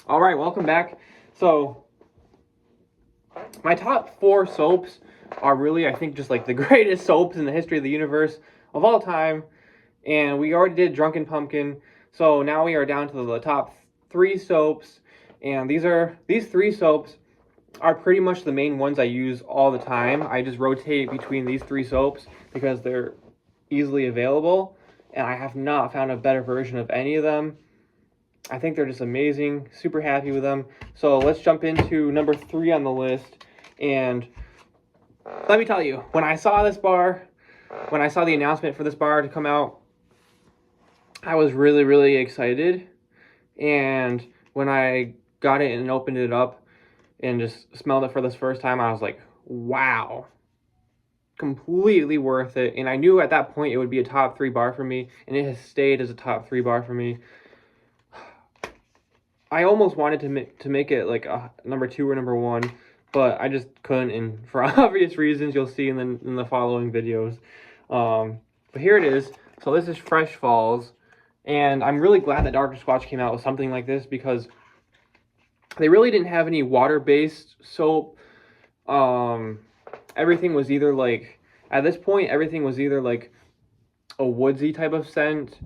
All right, welcome back. So my top 4 soaps are really, I think, just like the greatest soaps in the history of the universe of all time. And we already did Drunken Pumpkin, so now we are down to the top 3 soaps. And these 3 soaps are pretty much the main ones I use all the time. I just rotate between these 3 soaps because they're easily available, and I have not found a better version of any of them. I think they're just amazing. Super happy with them. So let's jump into number 3 on the list. And let me tell you, when I saw the announcement for this bar to come out, I was really, really excited. And when I got it and opened it up and just smelled it for this first time, I was like, wow. Completely worth it. And I knew at that point it would be a top 3 bar for me, and it has stayed as a top 3 bar for me. I almost wanted to make it like a number 2 or number 1, but I just couldn't, and for obvious reasons you'll see in the following videos. But here it is. So this is Fresh Falls, and I'm really glad that Dr. Squatch came out with something like this because they really didn't have any water-based soap. Everything was either like, at this point, everything was either like a woodsy type of scent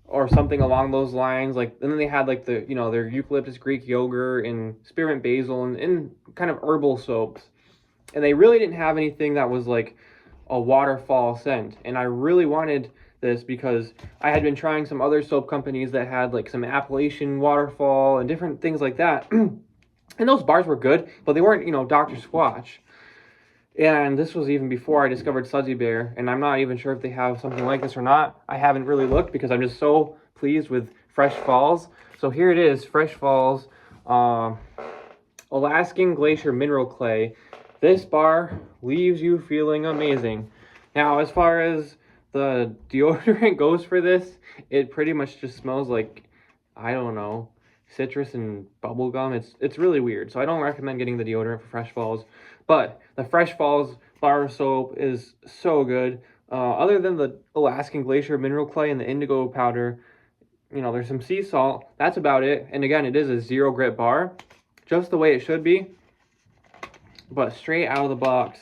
or something along those lines. Like, and then they had like the, their eucalyptus Greek yogurt and spearmint basil and kind of herbal soaps. And they really didn't have anything that was like a waterfall scent. And I really wanted this because I had been trying some other soap companies that had like some Appalachian waterfall and different things like that. And those bars were good, but they weren't, Dr. Squatch. And this was even before I discovered Sudsy Bear, and I'm not even sure if they have something like this or not. I haven't really looked because I'm just so pleased with Fresh Falls. So here it is, Fresh Falls, Alaskan Glacier Mineral Clay. This bar leaves you feeling amazing. Now, as far as the deodorant goes for this, it pretty much just smells like, I don't know, citrus and bubble gum. It's really weird, so I don't recommend getting the deodorant for Fresh Falls. But the Fresh Falls bar soap is so good. Other than the Alaskan Glacier Mineral Clay and the indigo powder, there's some sea salt. That's about it. And again, it is a 0 grit bar, just the way it should be. But straight out of the box,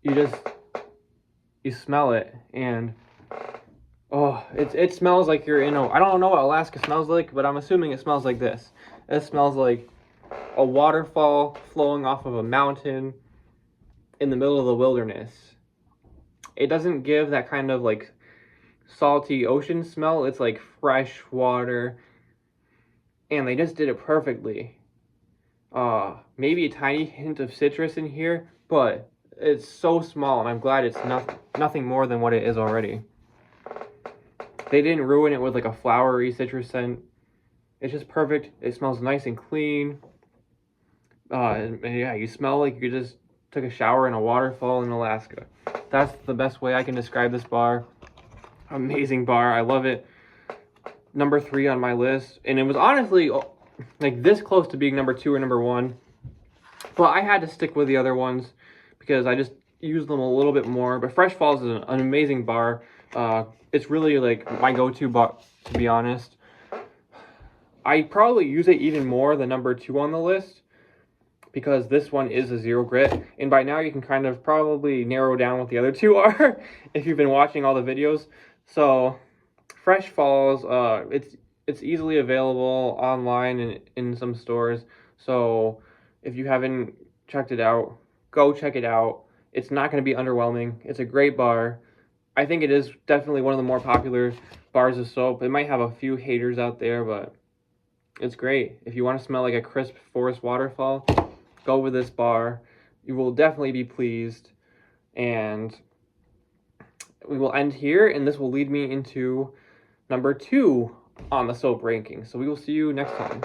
you smell it, and oh, it smells like you're in I don't know what Alaska smells like, but I'm assuming it smells like this. It smells like a waterfall flowing off of a mountain in the middle of the wilderness. It doesn't give that kind of like salty ocean smell. It's like fresh water, and they just did it perfectly. Maybe a tiny hint of citrus in here, but it's so small, and I'm glad it's nothing more than what it is already. They didn't ruin it with like a flowery citrus scent. It's just perfect. It smells nice and clean. And yeah, you smell like you just took a shower in a waterfall in Alaska. That's the best way I can describe this bar. Amazing bar. I love it. Number 3 on my list. And it was honestly like this close to being number 2 or number 1. But I had to stick with the other ones because I just use them a little bit more. But Fresh Falls is an amazing bar. It's really like my go-to bar, to be honest. I probably use it even more than number 2 on the list because this one is a 0 grit. And by now you can kind of probably narrow down what the other 2 are if you've been watching all the videos. So Fresh Falls, it's easily available online and in some stores. So if you haven't checked it out, go check it out. It's not going to be underwhelming. It's a great bar. I think it is definitely one of the more popular bars of soap. It might have a few haters out there, but it's great. If you want to smell like a crisp forest waterfall, go with this bar. You will definitely be pleased. And we will end here, and this will lead me into number 2 on the soap ranking. So we will see you next time.